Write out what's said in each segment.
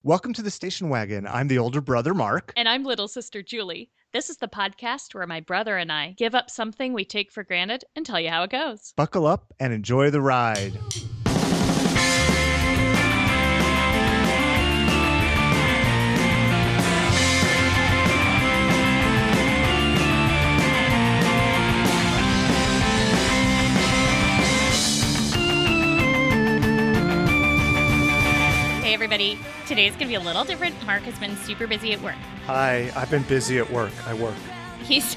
Welcome to the station wagon. I'm the older brother, Mark. And I'm little sister Julie. This is the podcast where my brother and I give up something we take for granted and tell you how it goes. Buckle up and enjoy the ride. Hey everybody, today's gonna be a little different. Mark has been super busy at work. Hi, I've been busy at work. I work.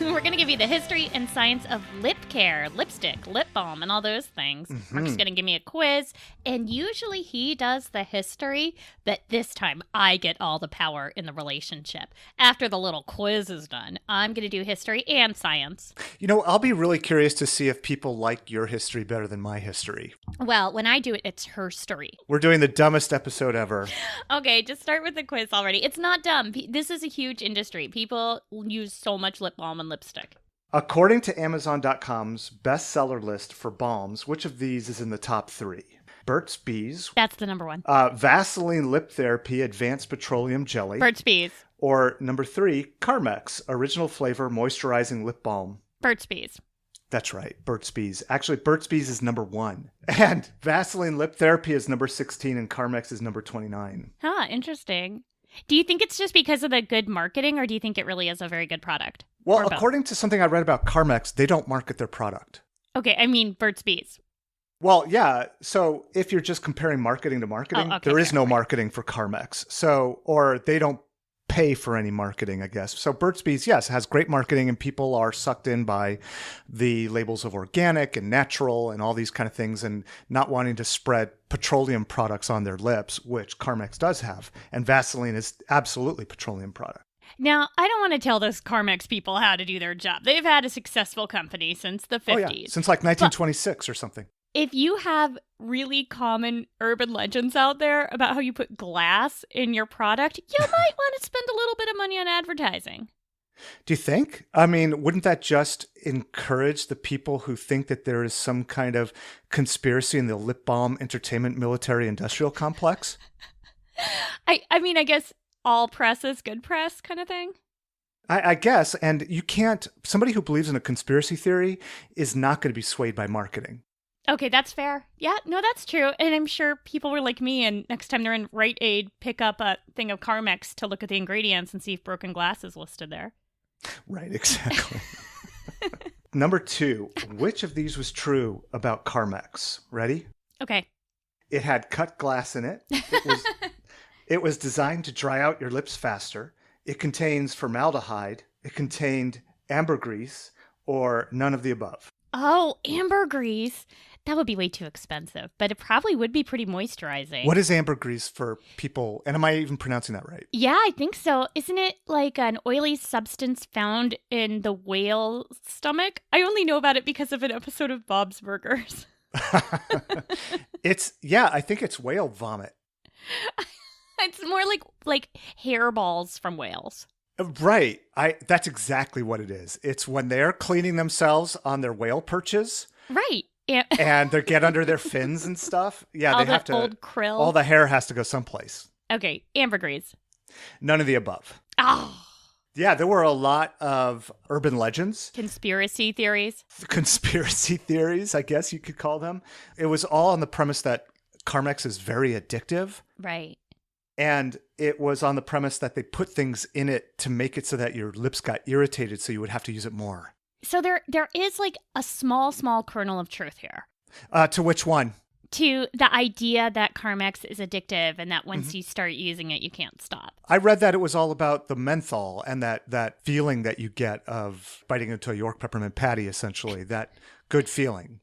We're gonna give you the history and science of lip care, lipstick, lip balm, and all those things. Mark's gonna give me a quiz, and usually he does the history, but this time I get all the power in the relationship. After the little quiz is done, I'm gonna do history and science. You know, I'll be really curious to see if people like your history better than my history. Well, when I do it, it's her story. We're doing the dumbest episode ever. Okay, just start with the quiz already. It's not dumb. This is a huge industry. People use so much lip balm and lipstick. According to Amazon.com's bestseller list for balms, which of these is in the top 3? Burt's Bees. That's the number one. Vaseline Lip Therapy Advanced Petroleum Jelly. Burt's Bees. Or number 3, Carmex Original Flavor Moisturizing Lip Balm. Burt's Bees. That's right, Burt's Bees. Actually, Burt's Bees is number 1. And Vaseline Lip Therapy is number 16 and Carmex is number 29. Huh, interesting. Do you think it's just because of the good marketing, or do you think it really is a very good product? Well, according to something I read about Carmex, they don't market their product. Okay, I mean Burt's Bees. Well, yeah. So if you're just comparing marketing to marketing, there is no marketing for Carmex. So, or they don't pay for any marketing, I guess. So Burt's Bees, yes, has great marketing and people are sucked in by the labels of organic and natural and all these kind of things and not wanting to spread petroleum products on their lips, which Carmex does have. And Vaseline is absolutely petroleum product. Now, I don't want to tell those Carmex people how to do their job. They've had a successful company since the 50s. Oh, yeah. Since like 1926 or something. If you have really common urban legends out there about how you put glass in your product, you might want to spend a little bit of money on advertising. Do you think? I mean, wouldn't that just encourage the people who think that there is some kind of conspiracy in the lip balm entertainment military industrial complex? I mean, I guess all press is good press kind of thing. I guess. And you can't, somebody who believes in a conspiracy theory is not going to be swayed by marketing. Okay, that's fair. Yeah, no, that's true. And I'm sure people were like me, and next time they're in Rite Aid, pick up a thing of Carmex to look at the ingredients and see if broken glass is listed there. Right, exactly. Number 2, which of these was true about Carmex? Ready? Okay. It had cut glass in it. It was designed to dry out your lips faster. It contains formaldehyde. It contained ambergris, or none of the above. Oh, ambergris. That would be way too expensive, but it probably would be pretty moisturizing. What is ambergris for people? And am I even pronouncing that right? Yeah, I think so. Isn't it like an oily substance found in the whale stomach? I only know about it because of an episode of Bob's Burgers. I think it's whale vomit. It's more like hairballs from whales. Right. That's exactly what it is. It's when they're cleaning themselves on their whale perches. Right. Yeah. And they get under their fins and stuff. Yeah, all they have to. Old krill. All the hair has to go someplace. Okay, ambergris. None of the above. Oh. Yeah, there were a lot of urban legends. Conspiracy theories. Conspiracy theories, I guess you could call them. It was all on the premise that Carmex is very addictive. Right. And it was on the premise that they put things in it to make it so that your lips got irritated so you would have to use it more. So there is like a small kernel of truth here. To which one? To the idea that Carmex is addictive and that once you start using it, you can't stop. I read that it was all about the menthol and that feeling that you get of biting into a York peppermint patty, essentially, that good feeling.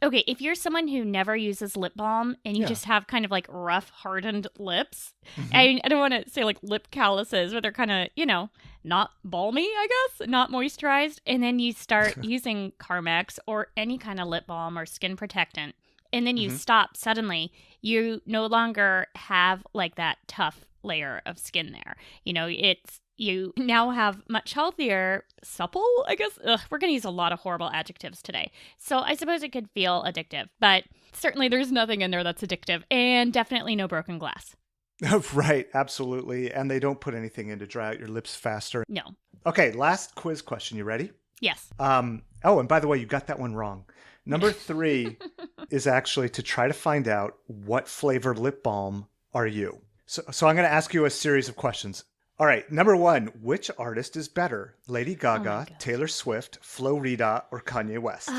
Okay, if you're someone who never uses lip balm and you just have kind of like rough, hardened lips, I don't want to say like lip calluses, but they're kind of, not balmy, I guess, not moisturized. And then you start using Carmex or any kind of lip balm or skin protectant, and then you stop suddenly, you no longer have like that tough layer of skin there. You now have much healthier, supple, I guess. We're going to use a lot of horrible adjectives today. So I suppose it could feel addictive, but certainly there's nothing in there that's addictive, and definitely no broken glass. Right, absolutely. And they don't put anything in to dry out your lips faster. No. Okay, last quiz question. You ready? Yes. Oh, and by the way, you got that one wrong. Number 3 is actually to try to find out what flavored lip balm are you. So I'm going to ask you a series of questions. All right, number 1, which artist is better? Lady Gaga, Taylor Swift, Flo Rida, or Kanye West?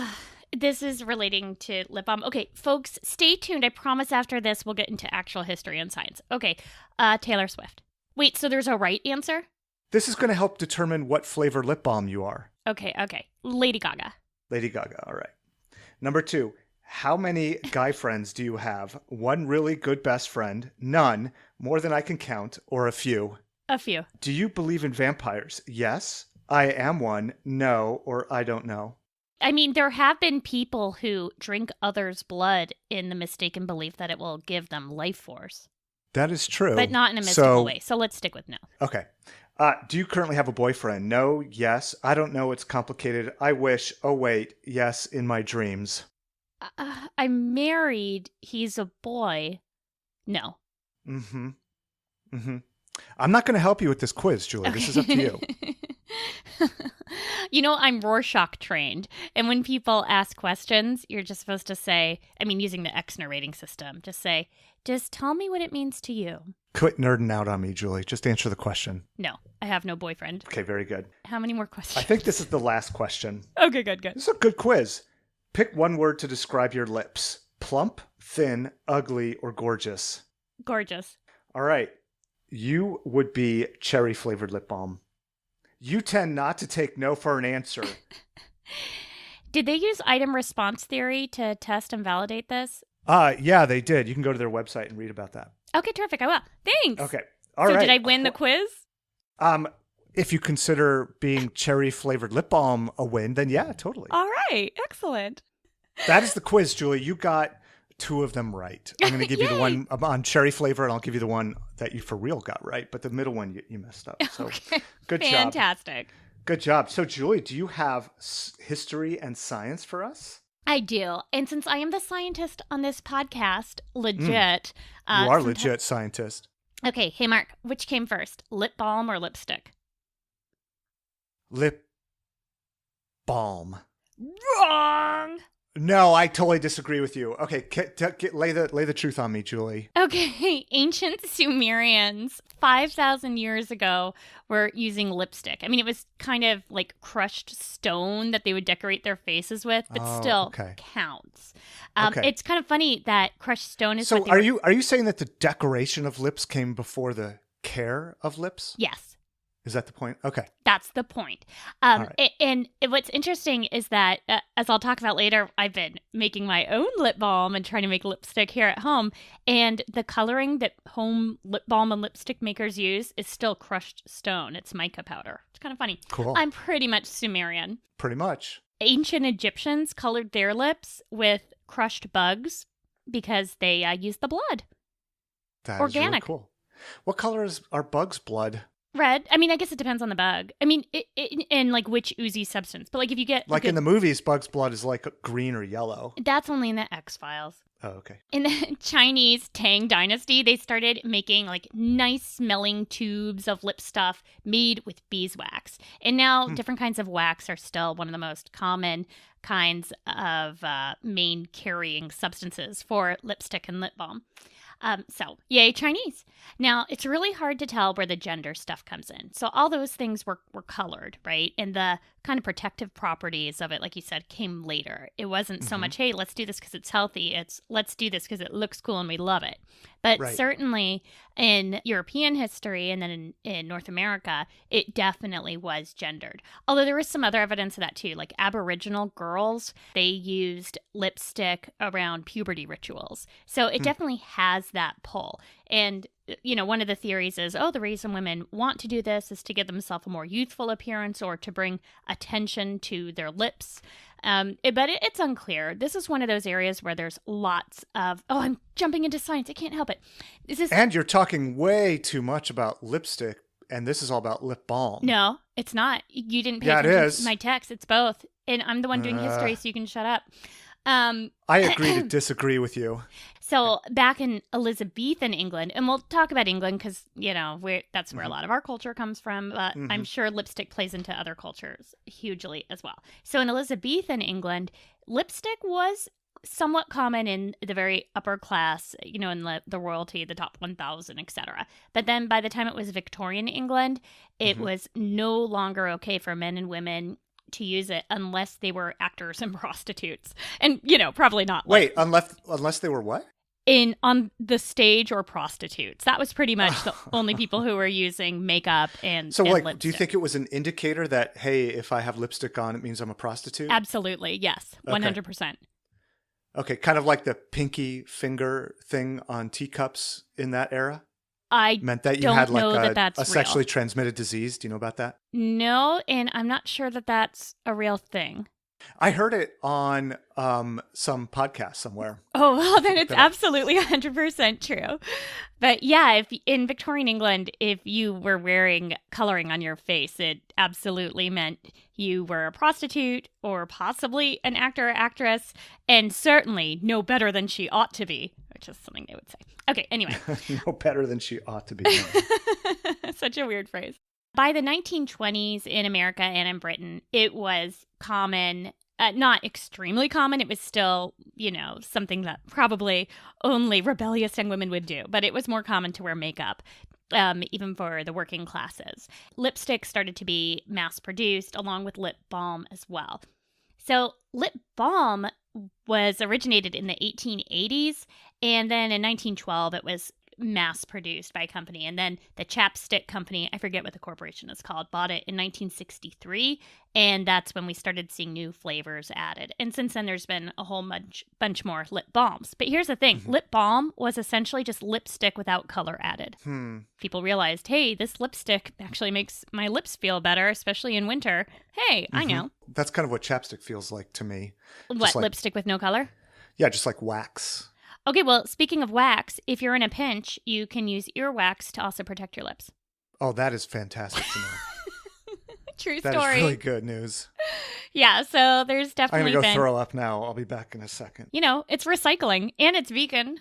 This is relating to lip balm. Okay, folks, stay tuned. I promise after this we'll get into actual history and science. Okay, Taylor Swift. Wait, so there's a right answer? This is going to help determine what flavor lip balm you are. Okay. Lady Gaga. Lady Gaga, all right. Number 2, how many guy friends do you have? 1 really good best friend, none, more than I can count, or a few? A few. Do you believe in vampires? Yes, I am one, no, or I don't know. I mean, there have been people who drink others' blood in the mistaken belief that it will give them life force. That is true. But not in a mystical way. So let's stick with no. Okay. Do you currently have a boyfriend? No, yes. I don't know. It's complicated. I wish. Oh, wait. Yes, in my dreams. I'm married. He's a boy. No. Mm-hmm. I'm not going to help you with this quiz, Julie. Okay. This is up to you. You know, I'm Rorschach trained. And when people ask questions, you're just supposed to say, I mean, using the X narrating system, just tell me what it means to you. Quit nerding out on me, Julie. Just answer the question. No, I have no boyfriend. Okay, very good. How many more questions? I think this is the last question. Okay, good. This is a good quiz. Pick one word to describe your lips. Plump, thin, ugly, or gorgeous? Gorgeous. All right. You would be cherry-flavored lip balm. You tend not to take no for an answer. Did they use item response theory to test and validate this? Yeah, they did. You can go to their website and read about that. Okay, terrific. I will. Thanks. Okay. All right. So did I win the quiz? If you consider being cherry-flavored lip balm a win, then yeah, totally. All right. Excellent. That is the quiz, Julie. You got 2 of them right. I'm going to give you the one on cherry flavor, and I'll give you the one that you for real got right. But the middle one, you messed up. So okay. Good job. Fantastic. Good job. So, Julie, do you have history and science for us? I do. And since I am the scientist on this podcast, legit. You are legit scientist. Okay. Hey, Mark, which came first, lip balm or lipstick? Lip balm. Wrong. No, I totally disagree with you. Okay, lay the truth on me, Julie. Okay, ancient Sumerians 5,000 years ago were using lipstick. I mean, it was kind of like crushed stone that they would decorate their faces with, but still counts. It's kind of funny that crushed stone is. So, are you saying that the decoration of lips came before the care of lips? Yes. Is that the point? Okay. That's the point. Right. And what's interesting is that, as I'll talk about later, I've been making my own lip balm and trying to make lipstick here at home. And the coloring that home lip balm and lipstick makers use is still crushed stone. It's mica powder. It's kind of funny. Cool. I'm pretty much Sumerian. Pretty much. Ancient Egyptians colored their lips with crushed bugs because they used the blood. That organic. Is really cool. What color are bugs' blood? Red. I mean, I guess it depends on the bug. I mean, and like which oozy substance. But like if you get in the movies, Bug's blood is like green or yellow. That's only in the X-Files. Oh, okay. In the Chinese Tang Dynasty, they started making like nice smelling tubes of lip stuff made with beeswax. And now different kinds of wax are still one of the most common kinds of main carrying substances for lipstick and lip balm. So, yay, Chinese. Now, it's really hard to tell where the gender stuff comes in. So all those things were colored, right? And the kind of protective properties of it, like you said, came later. It wasn't so much, hey, let's do this because it's healthy. It's let's do this because it looks cool and we love it. But certainly in European history and then in North America, it definitely was gendered. Although there was some other evidence of that too. Like Aboriginal girls, they used lipstick around puberty rituals. So it definitely has that pull. And, you know, one of the theories is, the reason women want to do this is to give themselves a more youthful appearance or to bring attention to their lips. But it's unclear. This is one of those areas where there's lots of, I'm jumping into science. I can't help it. And you're talking way too much about lipstick, and this is all about lip balm. No, it's not. You didn't pay attention to my text. It's both. And I'm the one doing history, so you can shut up. I agree to disagree with you. So back in Elizabethan England, and we'll talk about England because, that's where a lot of our culture comes from, but I'm sure lipstick plays into other cultures hugely as well. So in Elizabethan England, lipstick was somewhat common in the very upper class, in the royalty, the top 1,000, etc. But then by the time it was Victorian England, it was no longer okay for men and women to use it unless they were actors and prostitutes. And, probably not. Wait, unless they were what? On the stage or prostitutes. That was pretty much the only people who were using makeup and lipstick. Do you think it was an indicator that, hey, if I have lipstick on, it means I'm a prostitute? Absolutely, yes. 100%. Okay, kind of like the pinky finger thing on teacups in that era? I meant that you had like a sexually transmitted disease. Do you know about that? No, and I'm not sure that that's a real thing. I heard it on some podcast somewhere. Oh, well, then it's absolutely 100% true. But yeah, if in Victorian England, if you were wearing coloring on your face, it absolutely meant you were a prostitute or possibly an actor or actress, and certainly no better than she ought to be, which is something they would say. Okay, anyway. No better than she ought to be. Such a weird phrase. By the 1920s in America and in Britain, it was common, not extremely common. It was still, something that probably only rebellious young women would do. But it was more common to wear makeup, even for the working classes. Lipstick started to be mass-produced along with lip balm as well. So lip balm was originated in the 1880s. And then in 1912, it was mass-produced by a company. And then the chapstick company, I forget what the corporation is called, bought it in 1963. And that's when we started seeing new flavors added. And since then, there's been a whole bunch more lip balms. But here's the thing. Lip balm was essentially just lipstick without color added. People realized, hey, this lipstick actually makes my lips feel better, especially in winter. Hey, I know. That's kind of what chapstick feels like to me. What, lipstick with no color? Yeah, just like wax. Okay, well, speaking of wax, if you're in a pinch, you can use earwax to also protect your lips. Oh, that is fantastic to know. True story. That is really good news. Yeah, so there's definitely I'm going to go throw up now. I'll be back in a second. It's recycling, and it's vegan.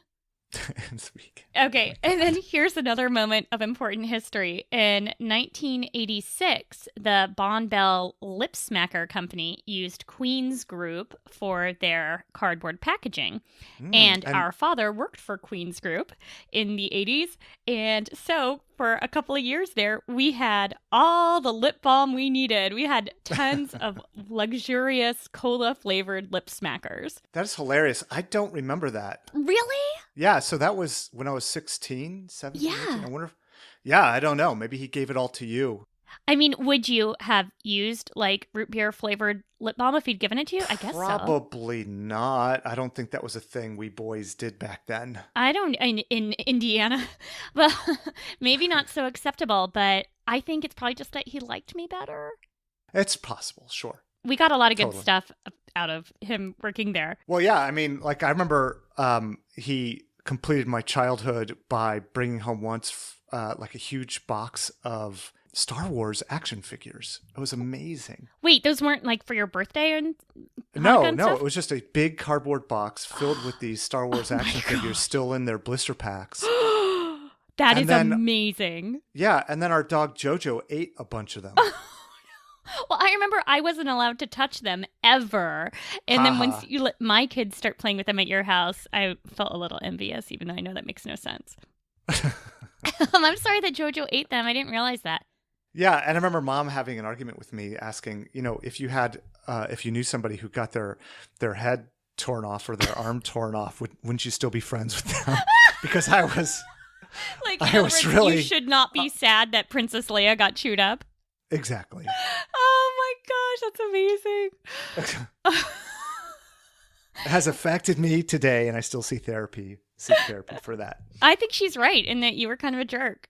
It's vegan. Okay, and then here's another moment of important history. In 1986, the Bon Bell Lip Smacker Company used Queen's Group for their cardboard packaging. And our father worked for Queen's Group in the 80s. And so for a couple of years there, we had all the lip balm we needed. We had tons of luxurious cola-flavored lip smackers. That is hilarious. I don't remember that. Really? Yeah, so that was when I was 16, 17, yeah. 18. I wonder if... Yeah, I don't know. Maybe he gave it all to you. I mean, would you have used like root beer flavored lip balm if he'd given it to you? I guess Probably not. I don't think that was a thing we boys did back then. I don't in Indiana. Well, maybe not so acceptable, but I think it's probably just that he liked me better. It's possible, sure. We got a lot of good stuff out of him working there. Well, yeah, I mean, like I remember he completed my childhood by bringing home once like a huge box of Star Wars action figures. It was amazing. Wait, those weren't like for your birthday and No, it was just a big cardboard box filled with these Star Wars action figures still in their blister packs. That is amazing. Yeah, and then our dog Jojo ate a bunch of them. Well, I remember I wasn't allowed to touch them ever. And then once you let my kids start playing with them at your house, I felt a little envious, even though I know that makes no sense. I'm sorry that Jojo ate them. I didn't realize that. Yeah, and I remember Mom having an argument with me, asking, if you had, if you knew somebody who got their head torn off or their arm torn off, wouldn't you still be friends with them? Because I was, like, you should not be sad that Princess Leia got chewed up. Exactly. Oh my gosh, that's amazing. It has affected me today, and I still seek therapy for that. I think she's right in that you were kind of a jerk.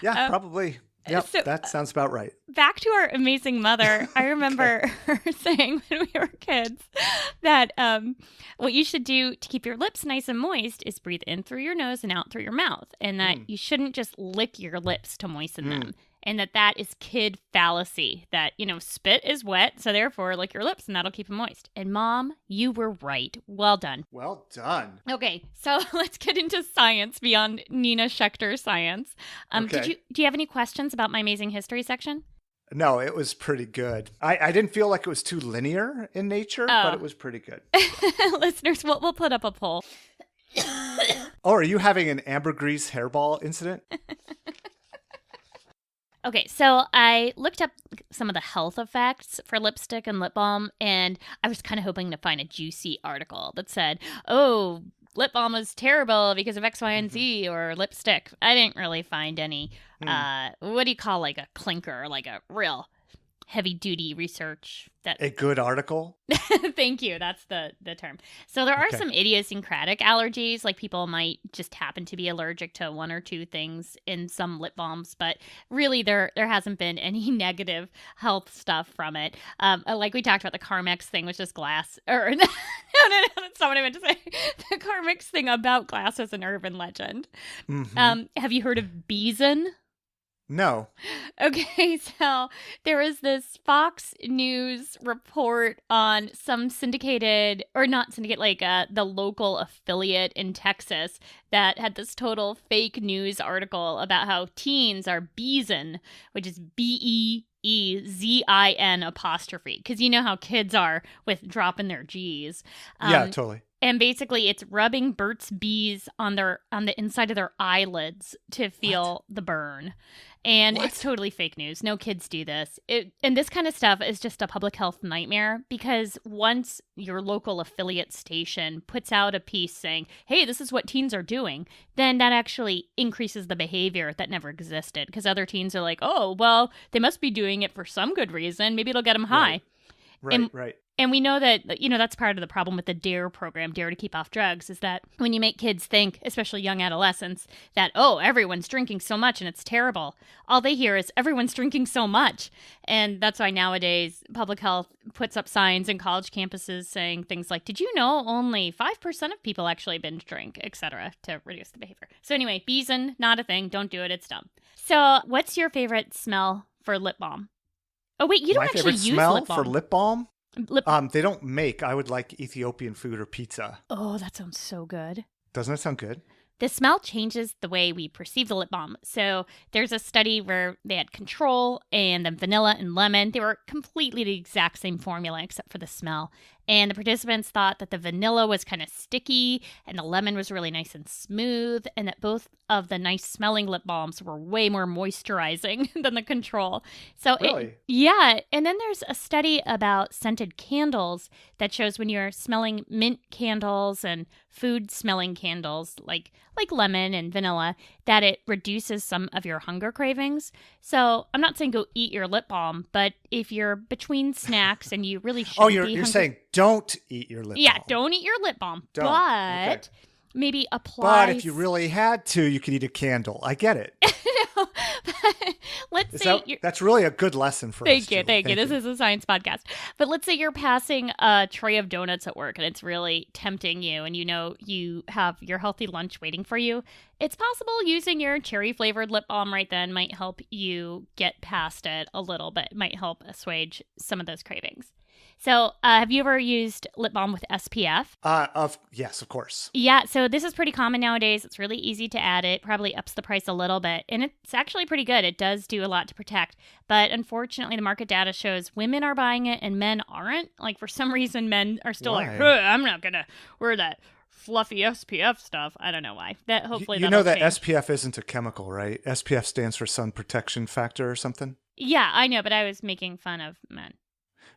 Yeah, probably. Yep, so, that sounds about right. Back to our amazing mother. I remember her saying when we were kids that what you should do to keep your lips nice and moist is breathe in through your nose and out through your mouth. And that you shouldn't just lick your lips to moisten them. and that is kid fallacy, that, spit is wet, so therefore lick your lips and that'll keep them moist. And Mom, you were right. Well done. Well done. Okay, so let's get into science beyond Nina Schechter science. Okay. Do you have any questions about my amazing history section? No, it was pretty good. I didn't feel like it was too linear in nature, but it was pretty good. Listeners, we'll put up a poll. Oh, are you having an ambergris hairball incident? Okay, so I looked up some of the health effects for lipstick and lip balm, and I was kind of hoping to find a juicy article that said, oh, lip balm is terrible because of X, Y, and Z, or lipstick. I didn't really find any, what do you call like a clinker, like a real heavy-duty research. A good article? Thank you. That's the term. So there are some idiosyncratic allergies, like people might just happen to be allergic to one or two things in some lip balms, but really there hasn't been any negative health stuff from it. Like we talked about, the Carmex thing was just glass. Or no, that's not what I meant to say. The Carmex thing about glass is an urban legend. Mm-hmm. Have you heard of Beeson? No. Okay, so there was this Fox News report on some syndicated, or not syndicate, like the local affiliate in Texas that had this total fake news article about how teens are Beezin, which is Beezin apostrophe, because you know how kids are with dropping their G's. Yeah, totally. And basically, it's rubbing Burt's Bees on the inside of their eyelids to feel the burn. And it's totally fake news. No kids do this. And this kind of stuff is just a public health nightmare, because once your local affiliate station puts out a piece saying, hey, this is what teens are doing, then that actually increases the behavior that never existed, because other teens are like, oh, well, they must be doing it for some good reason. Maybe it'll get them high. Right. And we know that, that's part of the problem with the DARE program, Dare to Keep Off Drugs, is that when you make kids think, especially young adolescents, that, oh, everyone's drinking so much and it's terrible, all they hear is everyone's drinking so much. And that's why nowadays public health puts up signs in college campuses saying things like, did you know only 5% of people actually binge drink, etc., to reduce the behavior. So anyway, Beezin, not a thing. Don't do it. It's dumb. So what's your favorite smell for lip balm? Oh, wait, you don't actually use lip balm. My favorite smell for lip balm? They don't make. I would like Ethiopian food or pizza. Oh, that sounds so good. Doesn't that sound good? The smell changes the way we perceive the lip balm. So there's a study where they had control and then vanilla and lemon. They were completely the exact same formula except for the smell. And the participants thought that the vanilla was kind of sticky and the lemon was really nice and smooth, and that both of the nice smelling lip balms were way more moisturizing than the control. So really? And then there's a study about scented candles that shows when you're smelling mint candles and food smelling candles like lemon and vanilla, that it reduces some of your hunger cravings. So I'm not saying go eat your lip balm, but if you're between snacks and you really shouldn't be hungry, you're saying don't eat your lip balm. Yeah, don't eat your lip balm. Don't. But okay. Maybe apply. But if you really had to, you could eat a candle. I get it. No, let's say that's really a good lesson for us. Thank you. This is a science podcast. But let's say you're passing a tray of donuts at work and it's really tempting you, and you have your healthy lunch waiting for you. It's possible using your cherry-flavored lip balm right then might help you get past it a little bit. It might help assuage some of those cravings. So have you ever used lip balm with SPF? Yes, of course. Yeah, so this is pretty common nowadays. It's really easy to add it. Probably ups the price a little bit. And it's actually pretty good. It does do a lot to protect. But unfortunately, the market data shows women are buying it and men aren't. Like, for some reason, men are still like, I'm not going to wear that fluffy SPF stuff. I don't know why. That hopefully you know that change. SPF isn't a chemical, right? SPF stands for sun protection factor or something. Yeah, I know, but I was making fun of men.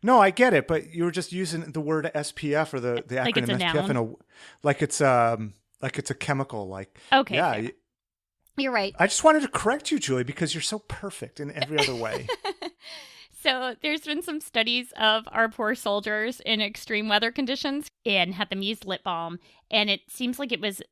No, I get it, but you were just using the word SPF or the acronym like it's a SPF noun? like it's a chemical. Like, okay, yeah, you're right. I just wanted to correct you, Julie, because you're so perfect in every other way. So there's been some studies of our poor soldiers in extreme weather conditions and had them use lip balm, and it seems like it was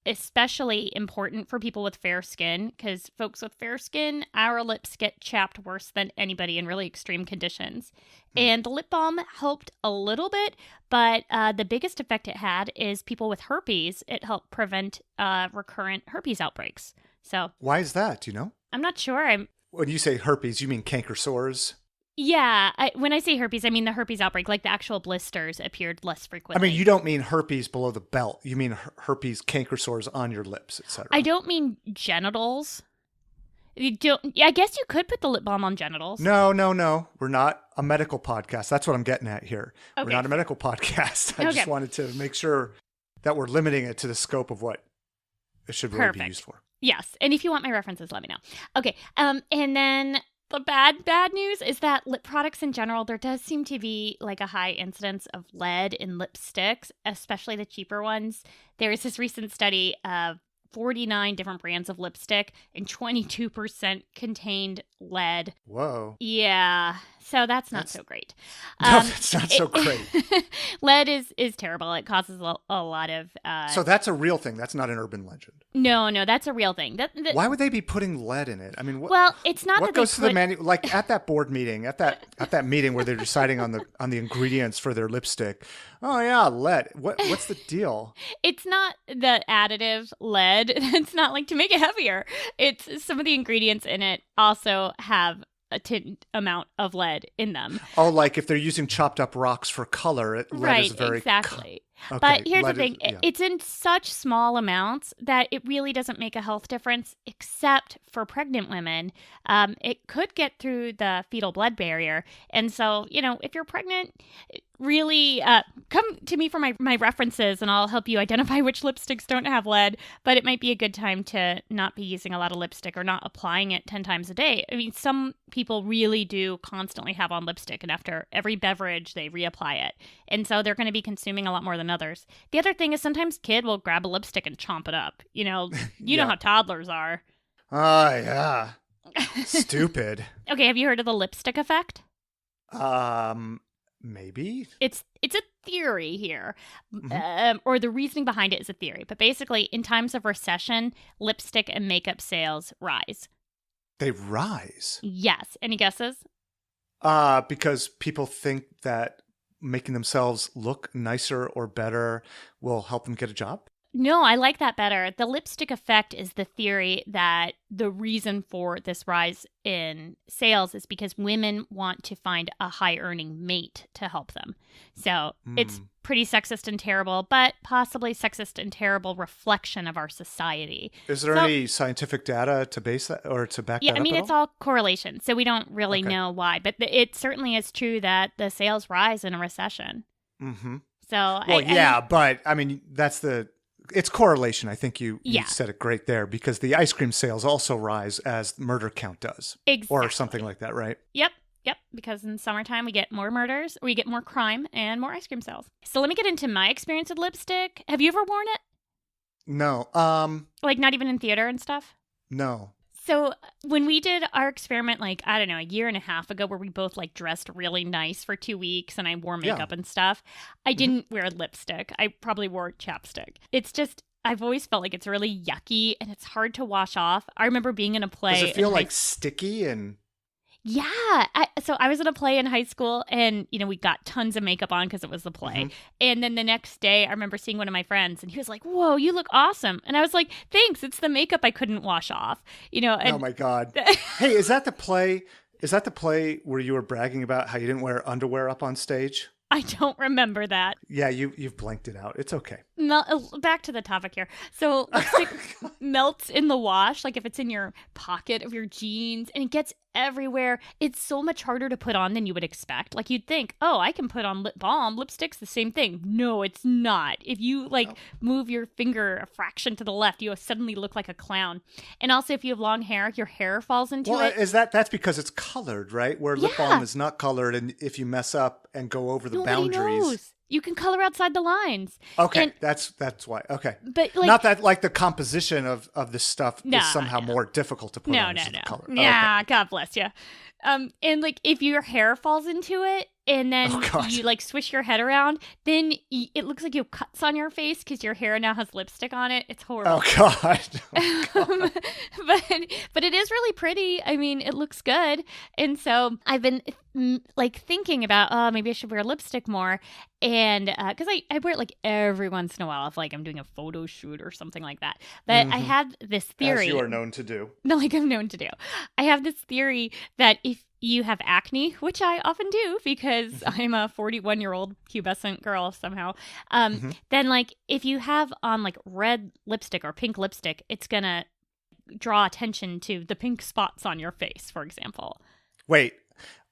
especially important for people with fair skin, because folks with fair skin, our lips get chapped worse than anybody in really extreme conditions. And the lip balm helped a little bit, but the biggest effect it had is people with herpes. It helped prevent recurrent herpes outbreaks. So why is that? Do you know? I'm not sure. when you say herpes, you mean canker sores? Yeah. When I say herpes, I mean the herpes outbreak, like the actual blisters appeared less frequently. I mean, you don't mean herpes below the belt. You mean herpes canker sores on your lips, etc. I don't mean genitals. You don't. I guess you could put the lip balm on genitals. No. We're not a medical podcast. That's what I'm getting at here. Okay. We're not a medical podcast. I just wanted to make sure that we're limiting it to the scope of what it should really be used for. Yes. And if you want my references, let me know. Okay. And then the bad news is that lip products in general, there does seem to be like a high incidence of lead in lipsticks, especially the cheaper ones. There is this recent study of 49 different brands of lipstick and 22% contained lead. Whoa. Yeah. So that's not so great. No, that's not so great. Lead is terrible. It causes a lot of... So that's a real thing. That's not an urban legend. No, that's a real thing. Why would they be putting lead in it? I mean, well, it's not what that goes to the menu? Like at that board meeting, at that meeting where they're deciding on the ingredients for their lipstick. Oh yeah, lead. What's the deal? It's not the additive lead. It's not like to make it heavier. It's some of the ingredients in it also have a tint amount of lead in them. Oh, like if they're using chopped up rocks for color, lead is very... exactly. Okay, but here's the thing. It's in such small amounts that it really doesn't make a health difference, except for pregnant women. It could get through the fetal blood barrier. And so, if you're pregnant, really come to me for my references and I'll help you identify which lipsticks don't have lead. But it might be a good time to not be using a lot of lipstick or not applying it 10 times a day. I mean, some people really do constantly have on lipstick, and after every beverage, they reapply it. And so they're going to be consuming a lot more than others. The other thing is sometimes kid will grab a lipstick and chomp it up. You know how toddlers are. Oh, yeah. Stupid. Okay, have you heard of the lipstick effect? Maybe. It's a theory here, or the reasoning behind it is a theory. But basically, in times of recession, lipstick and makeup sales rise. They rise? Yes. Any guesses? Because people think that making themselves look nicer or better will help them get a job? No, I like that better. The lipstick effect is the theory that the reason for this rise in sales is because women want to find a high-earning mate to help them. So it's pretty sexist and terrible, but possibly sexist and terrible reflection of our society. Is there any scientific data to base that or to back that up? Yeah, I mean, it's all correlation, so we don't really know why. But it certainly is true that the sales rise in a recession. Mm-hmm. So, but I mean, it's correlation. I think you said it great there, because the ice cream sales also rise as murder count does. Exactly. Or something like that, right? Yep. Because in summertime, we get more murders, we get more crime, and more ice cream sales. So let me get into my experience with lipstick. Have you ever worn it? No. Like not even in theater and stuff? No. So when we did our experiment, like, I don't know, a year and a half ago, where we both like dressed really nice for 2 weeks and I wore makeup and stuff, I didn't wear lipstick. I probably wore chapstick. It's just, I've always felt like it's really yucky and it's hard to wash off. I remember being in a play. Does it feel like sticky and... Yeah. So I was in a play in high school and, we got tons of makeup on because it was the play. And then the next day I remember seeing one of my friends and he was like, "Whoa, you look awesome." And I was like, "Thanks. It's the makeup I couldn't wash off." And, oh my God. Hey, is that the play? Is that the play where you were bragging about how you didn't wear underwear up on stage? I don't remember that. Yeah, you've blanked it out. It's okay. Back to the topic here. So lipstick melts in the wash, like if it's in your pocket of your jeans, and it gets everywhere. It's so much harder to put on than you would expect. Like you'd think, oh, I can put on lip balm. Lipstick's the same thing. No, it's not. If you move your finger a fraction to the left, you suddenly look like a clown. And also, if you have long hair, your hair falls into it. That's because it's colored, right? Where lip balm is not colored, and if you mess up and go over the boundaries. Knows. You can color outside the lines. Okay, and, that's why. Okay, but not that like the composition of this stuff is somehow more difficult to put on. No. Color. Yeah, okay. God bless you. And like if your hair falls into it, and then you like swish your head around, then it looks like you have cuts on your face because your hair now has lipstick on it. It's horrible. Oh God. Oh, God. But it is really pretty. I mean, it looks good. And so I've been like thinking about, maybe I should wear lipstick more. And because I wear it like every once in a while if like I'm doing a photo shoot or something like that. But I have this theory. As you are known to do. No, like I'm known to do. I have this theory that if you have acne, which I often do because I'm a 41-year-old pubescent girl somehow, then like if you have on like red lipstick or pink lipstick, it's going to draw attention to the pink spots on your face, for example. Wait,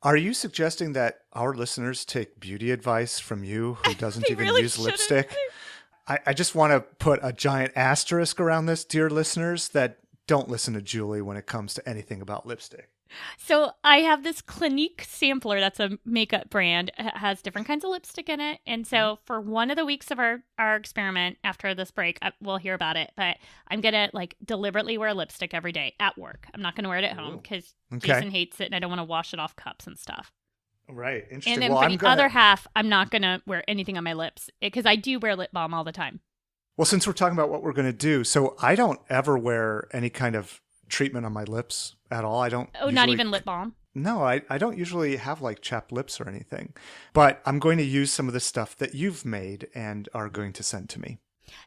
are you suggesting that our listeners take beauty advice from you who doesn't even really use lipstick? I just want to put a giant asterisk around this, dear listeners, that don't listen to Julie when it comes to anything about lipstick. So I have this Clinique sampler that's a makeup brand. It has different kinds of lipstick in it. And so for one of the weeks of our experiment after this break, we'll hear about it. But I'm going to like deliberately wear lipstick every day at work. I'm not going to wear it at home because Jason hates it and I don't want to wash it off cups and stuff. Right. Interesting. And then for the other half, I'm not going to wear anything on my lips because I do wear lip balm all the time. Well, since we're talking about what we're going to do, so I don't ever wear any kind of treatment on my lips at all. I don't. Oh, not even lip balm? No, I don't usually have like chapped lips or anything. But I'm going to use some of the stuff that you've made and are going to send to me.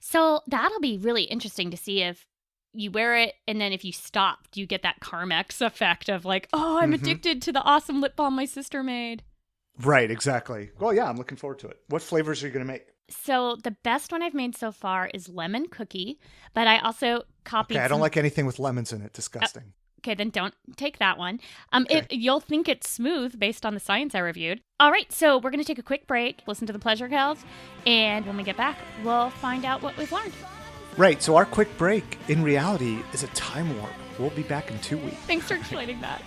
So that'll be really interesting to see if you wear it and then if you stop, do you get that Carmex effect of like, oh, I'm addicted to the awesome lip balm my sister made? Right, exactly. Well, yeah, I'm looking forward to it. What flavors are you going to make? So the best one I've made so far is lemon cookie, but I also copied I don't like anything with lemons in it. Disgusting. Okay, then don't take that one. You'll think it's smooth based on the science I reviewed. All right, so we're going to take a quick break, listen to the Pleasure Cows, and when we get back, we'll find out what we've learned. Right, so our quick break, in reality, is a time warp. We'll be back in 2 weeks. Thanks for explaining that.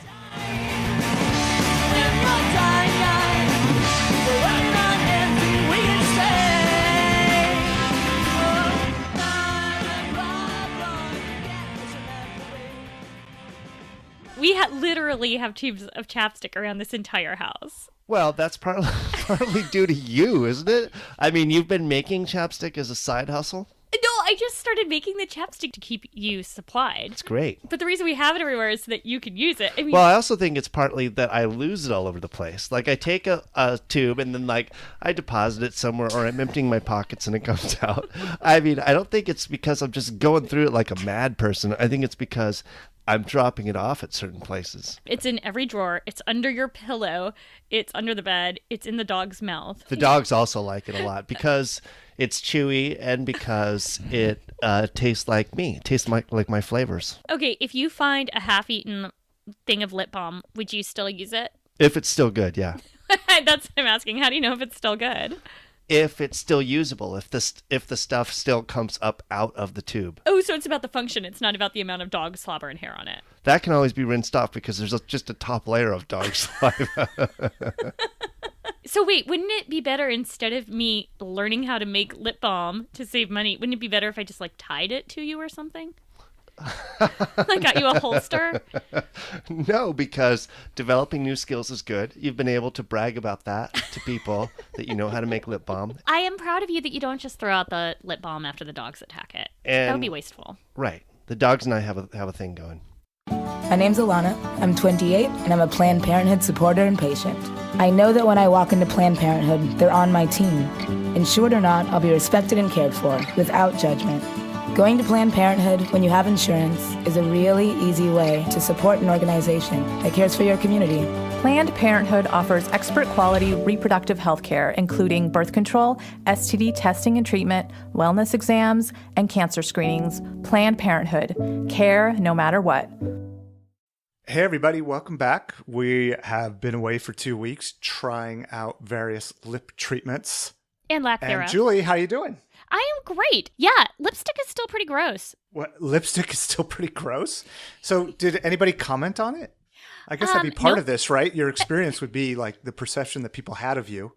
We literally have tubes of chapstick around this entire house. Well, that's partly due to you, isn't it? I mean, you've been making chapstick as a side hustle? No, I just started making the chapstick to keep you supplied. It's great. But the reason we have it everywhere is so that you can use it. I mean, well, I also think it's partly that I lose it all over the place. Like, I take a tube and then, like, I deposit it somewhere or I'm emptying my pockets and it comes out. I mean, I don't think it's because I'm just going through it like a mad person. I think it's because I'm dropping it off at certain places. It's in every drawer. It's under your pillow. It's under the bed. It's in the dog's mouth. The dogs also like it a lot because it's chewy and because it tastes like me. It tastes like my flavors. Okay, if you find a half-eaten thing of lip balm, would you still use it? If it's still good, yeah. That's what I'm asking. How do you know if it's still good? If it's still usable, if the stuff still comes up out of the tube. Oh, so it's about the function. It's not about the amount of dog slobber and hair on it. That can always be rinsed off because there's just a top layer of dog saliva. So wait, wouldn't it be better instead of me learning how to make lip balm to save money, wouldn't it be better if I just like tied it to you or something? Like got you a holster? No, because developing new skills is good. You've been able to brag about that to people that you know how to make lip balm. I am proud of you that you don't just throw out the lip balm after the dogs attack it. And, that would be wasteful. Right. The dogs and I have a thing going. My name's Alana. I'm 28, and I'm a Planned Parenthood supporter and patient. I know that when I walk into Planned Parenthood, they're on my team. Insured or not, I'll be respected and cared for, without judgment. Going to Planned Parenthood when you have insurance is a really easy way to support an organization that cares for your community. Planned Parenthood offers expert quality reproductive health care, including birth control, STD testing and treatment, wellness exams, and cancer screenings. Planned Parenthood. Care no matter what. Hey, everybody. Welcome back. We have been away for 2 weeks trying out various lip treatments. And lack thereof. And Julie, how you doing? I am great. Yeah, lipstick is still pretty gross. What? Lipstick is still pretty gross? So did anybody comment on it? I guess that'd be part of this, right? Your experience would be like the perception that people had of you.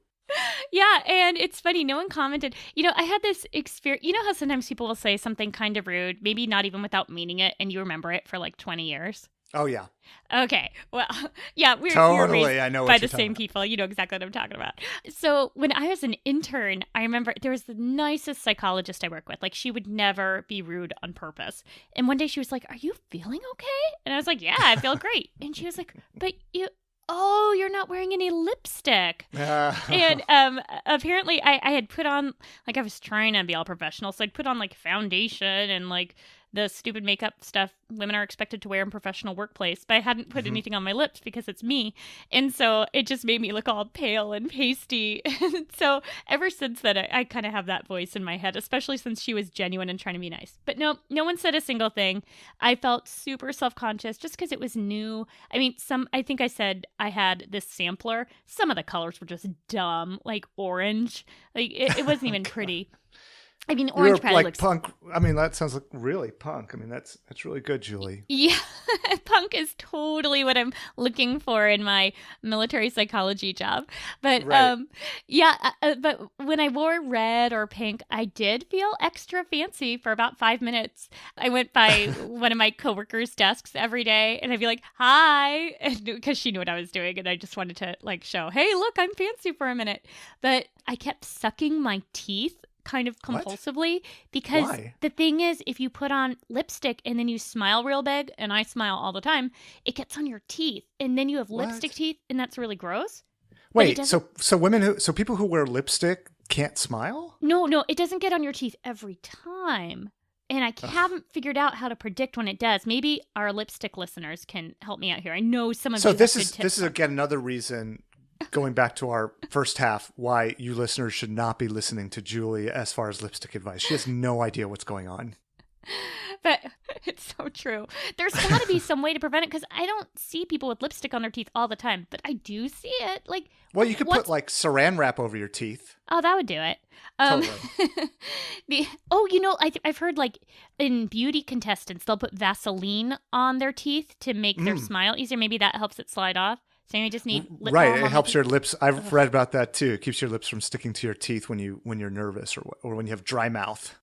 Yeah, and it's funny. No one commented. You know, I had this experience. You know how sometimes people will say something kind of rude, maybe not even without meaning it, and you remember it for like 20 years? Oh, yeah. Okay. Well, yeah, we were raised I know what by you're the talking same about. people. You know exactly what I'm talking about. So when I was an intern, I remember there was the nicest psychologist I work with. Like, she would never be rude on purpose. And one day she was like, "Are you feeling okay?" And I was like, "Yeah, I feel great." And she was like, "But you're not wearing any lipstick." And apparently I had put on, like, I was trying to be all professional, so I'd put on like foundation and like the stupid makeup stuff women are expected to wear in professional workplace, but I hadn't put anything on my lips because it's me. And so it just made me look all pale and pasty. And so ever since then, I kind of have that voice in my head, especially since she was genuine and trying to be nice. But no one said a single thing. I felt super self-conscious just because it was new. I mean, I think I said I had this sampler. Some of the colors were just dumb, like orange. Like it wasn't even pretty. I mean, orange probably like looks punk. I mean, that sounds like really punk. I mean, that's really good, Julie. Yeah, punk is totally what I'm looking for in my military psychology job. But right. but when I wore red or pink, I did feel extra fancy for about 5 minutes. I went by one of my coworkers' desks every day, and I'd be like, "Hi," because she knew what I was doing, and I just wanted to like show, "Hey, look, I'm fancy for a minute." But I kept sucking my teeth kind of compulsively because Why? The thing is, if you put on lipstick and then you smile real big, and I smile all the time, it gets on your teeth, and then you have lipstick teeth, and that's really gross. Wait, so people who wear lipstick can't smile? No, it doesn't get on your teeth every time. And I haven't figured out how to predict when it does. Maybe our lipstick listeners can help me out here. I know some of you have good tips. So this is again another reason, going back to our first half, why you listeners should not be listening to Julie as far as lipstick advice. She has no idea what's going on. But it's so true. There's got to be some way to prevent it, because I don't see people with lipstick on their teeth all the time, but I do see it. Like, well, you could put like saran wrap over your teeth. Oh, that would do it. Totally. I've heard like in beauty contestants, they'll put Vaseline on their teeth to make their smile easier. Maybe that helps it slide off. So you just need lip balm. It helps your lips. I've read about that too. It keeps your lips from sticking to your teeth when you're nervous or when you have dry mouth.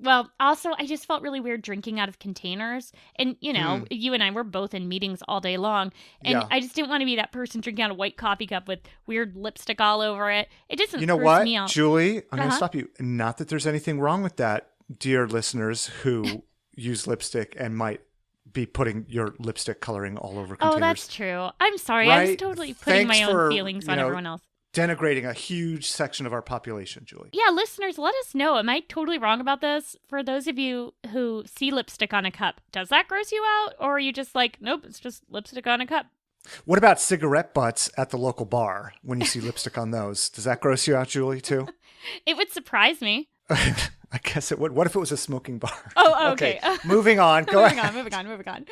Well, also, I just felt really weird drinking out of containers. And, you know, you and I were both in meetings all day long. And I just didn't want to be that person drinking out a white coffee cup with weird lipstick all over it. It doesn't gross me out. Julie, I'm going to stop you. Not that there's anything wrong with that, dear listeners who use lipstick and might be putting your lipstick coloring all over containers. Oh, that's true. I'm sorry. Right? I was totally putting my own feelings on everyone else. Denigrating a huge section of our population, Julie. Yeah, listeners, let us know. Am I totally wrong about this? For those of you who see lipstick on a cup, does that gross you out? Or are you just like, nope, it's just lipstick on a cup? What about cigarette butts at the local bar when you see lipstick on those? Does that gross you out, Julie, too? It would surprise me. I guess it would. What if it was a smoking bar? Oh, okay. Moving on. Moving on.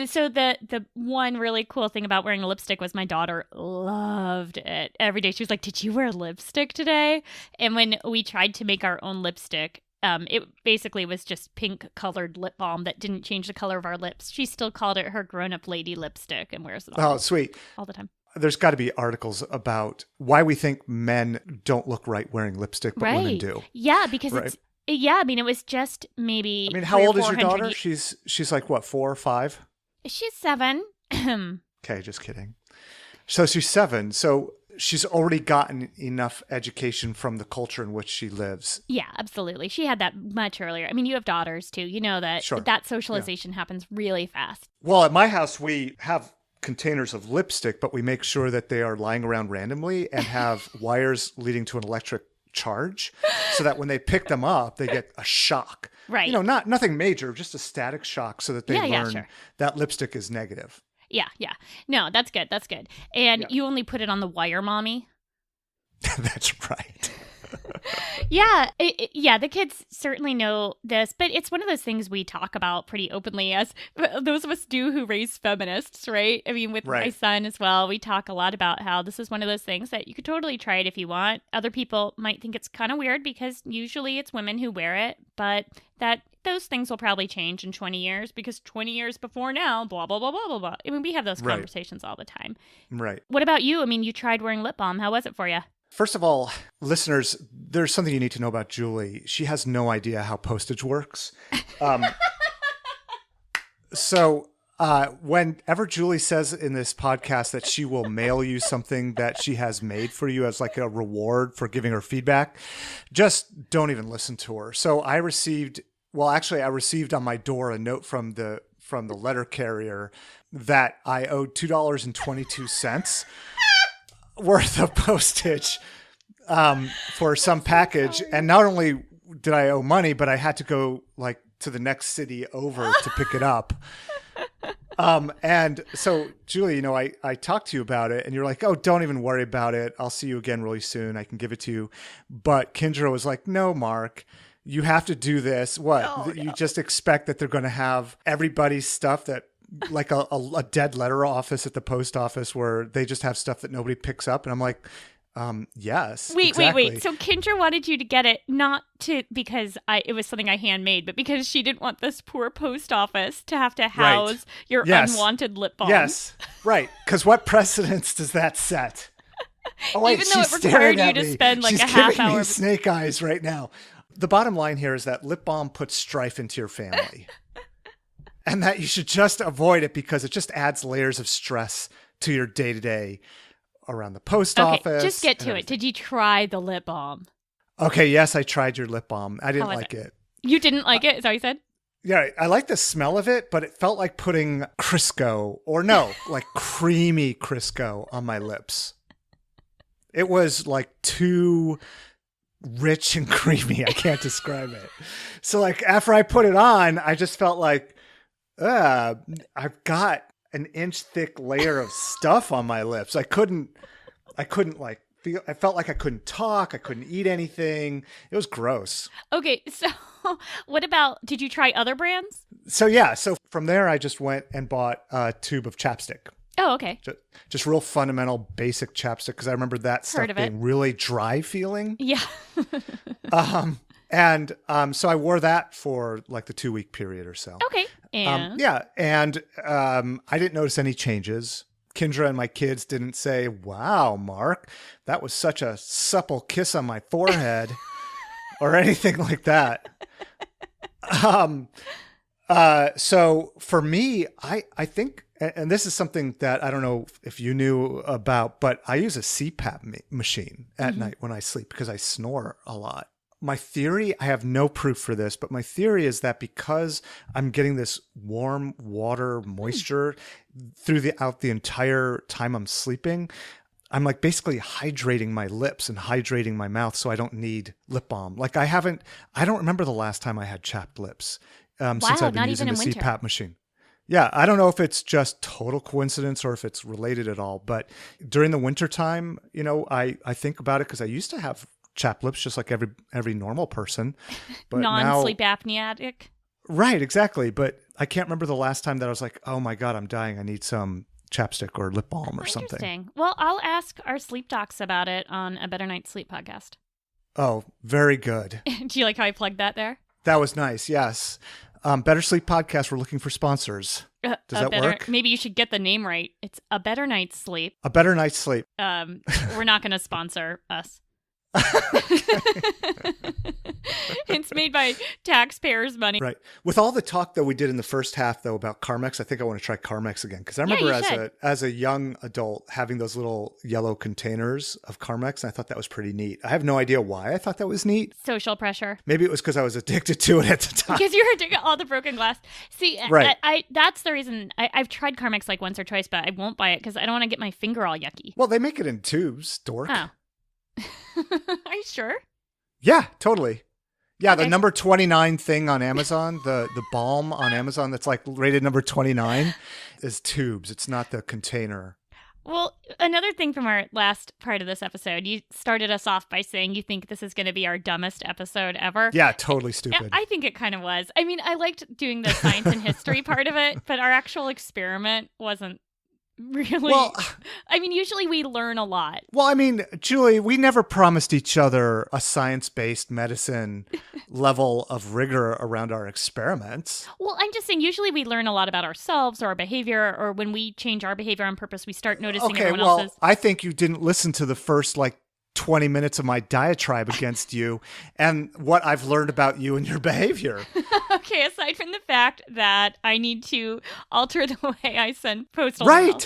So the one really cool thing about wearing a lipstick was my daughter loved it. Every day she was like, "Did you wear lipstick today?" And when we tried to make our own lipstick, it basically was just pink colored lip balm that didn't change the color of our lips. She still called it her grown-up lady lipstick and wears it all the time. There's got to be articles about why we think men don't look right wearing lipstick, but women do. Yeah, because it was just maybe. I mean, how old is your daughter? She's like what, 4 or 5? She's 7. Okay, just kidding. So she's 7. So she's already gotten enough education from the culture in which she lives. Yeah, absolutely. She had that much earlier. I mean, you have daughters too. You know that that socialization happens really fast. Well, at my house, we have containers of lipstick, but we make sure that they are lying around randomly and have wires leading to an electric charge so that when they pick them up, they get a shock. Right. You know, nothing major, just a static shock so that they learn that lipstick is negative. Yeah. No, that's good. And you only put it on the wire, Mommy? That's right. Yeah, the kids certainly know this, but it's one of those things we talk about pretty openly, as those of us do who raise feminists, right? I mean, with my son as well, we talk a lot about how this is one of those things that you could totally try it if you want. Other people might think it's kind of weird because usually it's women who wear it, but that those things will probably change in 20 years because 20 years before now, blah, blah, blah, blah, blah, blah. I mean, we have those conversations all the time. Right. What about you? I mean, you tried wearing lip balm. How was it for you? First of all, listeners, there's something you need to know about Julie. She has no idea how postage works. So Whenever Julie says in this podcast that she will mail you something that she has made for you as like a reward for giving her feedback, just don't even listen to her. So I received on my door a note from the letter carrier that I owed $2.22 worth of postage for some package. And not only did I owe money, but I had to go like to the next city over to pick it up. And so, Julie, I talked to you about it and you're like, oh, don't even worry about it. I'll see you again really soon. I can give it to you. But Kendra was like, no, Mark, you have to do this. What? Oh, you just expect that they're going to have everybody's stuff that like a dead letter office at the post office where they just have stuff that nobody picks up. And I'm like, yes. Wait. So Kendra wanted you to get it not because it was something I handmade, but because she didn't want this poor post office to have to house your unwanted lip balm. Yes, right. Because what precedence does that set? Oh, wait, even though it required you to spend like she's a half hour. Me snake eyes right now. The bottom line here is that lip balm puts strife into your family, and that you should just avoid it because it just adds layers of stress to your day to day. Around the post office. Just get to it. Did you try the lip balm? Okay, yes, I tried your lip balm. I didn't like it. You didn't like it? Is that what you said? Yeah, I like the smell of it, but it felt like putting Crisco, like creamy Crisco on my lips. It was like too rich and creamy. I can't describe it. So like after I put it on, I just felt like, I've got an inch thick layer of stuff on my lips. I couldn't like feel, I felt like I couldn't talk. I couldn't eat anything. It was gross. Okay. So what about, did you try other brands? So from there, I just went and bought a tube of chapstick. Oh, okay. Just real fundamental basic chapstick. Because I remember that stuff being really dry feeling. Yeah. And so I wore that for like the 2-week period or so. Okay. And? I didn't notice any changes. Kendra and my kids didn't say, wow, Mark, that was such a supple kiss on my forehead or anything like that. So for me, I think, and this is something that I don't know if you knew about, but I use a CPAP machine at night when I sleep because I snore a lot. My theory, I have no proof for this, but my theory is that because I'm getting this warm water moisture throughout the entire time I'm sleeping, I'm like basically hydrating my lips and hydrating my mouth so I don't need lip balm. Like I don't remember the last time I had chapped lips since I've been using the CPAP machine. Yeah, I don't know if it's just total coincidence or if it's related at all, but during the wintertime, I think about it because I used to have chapped lips just like every normal person, but non-sleep apneiatic. Right, exactly. But I can't remember the last time that I was like, oh my God, I'm dying. I need some chapstick or lip balm or something. Interesting. Well, I'll ask our sleep docs about it on a Better Night's Sleep podcast. Oh, very good. Do you like how I plugged that there? That was nice. Yes. Better Sleep Podcast. We're looking for sponsors. Does that work? Maybe you should get the name right. It's A Better Night's Sleep. A Better Night's Sleep. We're not going to sponsor us. It's made by taxpayers' money. Right. With all the talk that we did in the first half, though, about Carmex, I think I want to try Carmex again. Because I remember as a young adult having those little yellow containers of Carmex, and I thought that was pretty neat. I have no idea why I thought that was neat. Social pressure. Maybe it was because I was addicted to it at the time. Because you were addicted to all the broken glass. See, right. That's the reason I've tried Carmex like once or twice, but I won't buy it because I don't want to get my finger all yucky. Well, they make it in tubes, dork. Oh. Are you sure? Yeah, totally. Yeah, okay. The number 29 thing on Amazon, the balm on Amazon that's like rated number 29 is tubes. It's not the container. Well, another thing from our last part of this episode, you started us off by saying you think this is going to be our dumbest episode ever. Yeah, totally stupid. I think it kind of was. I mean, I liked doing the science and history part of it, but our actual experiment wasn't really. Well, I mean, usually we learn a lot. Well, I mean, Julie, we never promised each other a science-based medicine level of rigor around our experiments. Well, I'm just saying, usually we learn a lot about ourselves or our behavior, or when we change our behavior on purpose, we start noticing everyone else's. I think you didn't listen to the first, 2 20 minutes of my diatribe against you and what I've learned about you and your behavior. Okay, aside from the fact that I need to alter the way I send postal Right. mail.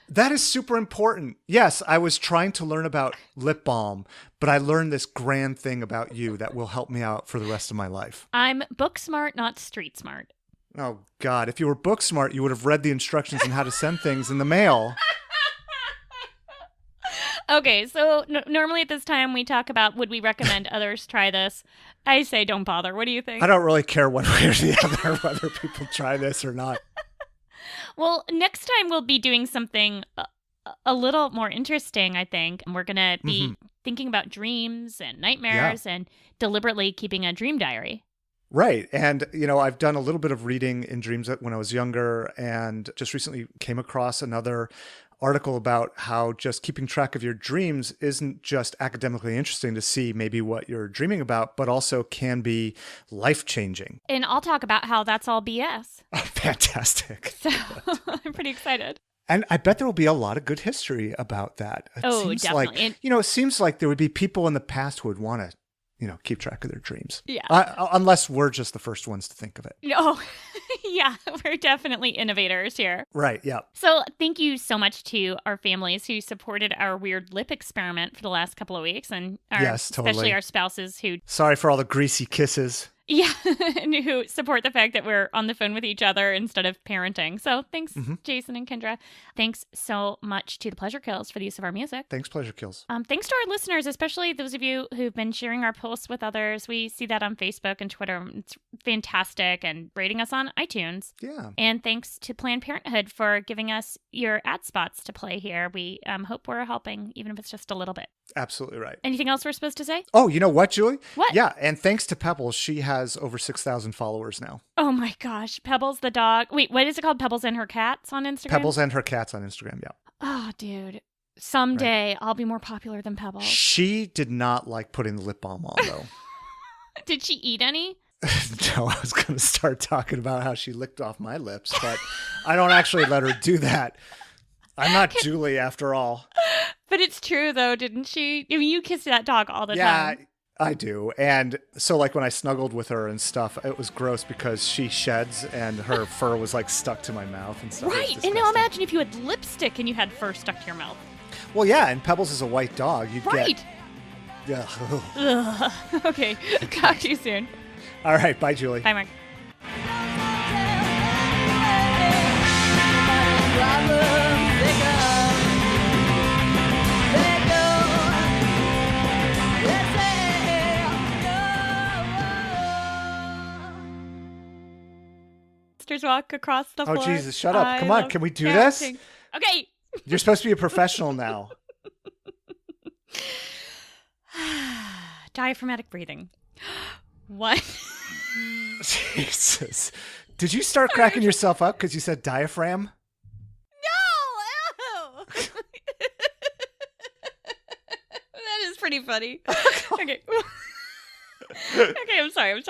That is super important. Yes, I was trying to learn about lip balm, but I learned this grand thing about you that will help me out for the rest of my life. I'm book smart, not street smart. Oh, God. If you were book smart, you would have read the instructions on how to send things in the mail. Okay, so normally at this time we talk about would we recommend others try this. I say don't bother. What do you think? I don't really care one way or the other whether people try this or not. Well, next time we'll be doing something a little more interesting, I think. We're going to be thinking about dreams and nightmares and deliberately keeping a dream diary. Right. And, I've done a little bit of reading in dreams when I was younger and just recently came across another article about how just keeping track of your dreams isn't just academically interesting to see maybe what you're dreaming about, but also can be life-changing. And I'll talk about how that's all BS. Oh, fantastic. So I'm pretty excited. And I bet there will be a lot of good history about that. It seems definitely. it seems like there would be people in the past who would want to keep track of their dreams. Yeah. Unless we're just the first ones to think of it. No. Yeah, we're definitely innovators here. Right, yeah. So thank you so much to our families who supported our weird lip experiment for the last couple of weeks. And yes, totally. Especially our spouses who... Sorry for all the greasy kisses. Yeah, and who support the fact that we're on the phone with each other instead of parenting. So thanks, Jason and Kendra. Thanks so much to the Pleasure Kills for the use of our music. Thanks, Pleasure Kills. Thanks to our listeners, especially those of you who've been sharing our posts with others. We see that on Facebook and Twitter. It's fantastic. And rating us on iTunes. Yeah. And thanks to Planned Parenthood for giving us your ad spots to play here. We hope we're helping, even if it's just a little bit. Absolutely right. Anything else we're supposed to say? Oh, you know what, Julie? What? Yeah, and thanks to Pebbles, she has over 6,000 followers now. Oh my gosh. Pebbles the dog. Wait, what is it called? Pebbles and her cats on Instagram? Pebbles and her cats on Instagram, yeah. Oh, dude. Someday I'll be more popular than Pebbles. She did not like putting the lip balm on, though. Did she eat any? No, I was going to start talking about how she licked off my lips, but I don't actually let her do that. I'm not Julie after all. But it's true, though, didn't she? I mean, you kiss that dog all the time. Yeah, I do. And so, when I snuggled with her and stuff, it was gross because she sheds and her fur was, stuck to my mouth and stuff. Right. And now imagine if you had lipstick and you had fur stuck to your mouth. Well, yeah, and Pebbles is a white dog. You'd right. get... Ugh. Okay. Talk to you soon. All right. Bye, Julie. Bye, Mark. Walk across the floor. Oh, Jesus, shut up. Come on, can we do this? Okay. You're supposed to be a professional now. Diaphragmatic breathing. What? Jesus. Did you start cracking yourself up because you said diaphragm? No! Ew! That is pretty funny. Okay. Okay, I'm sorry.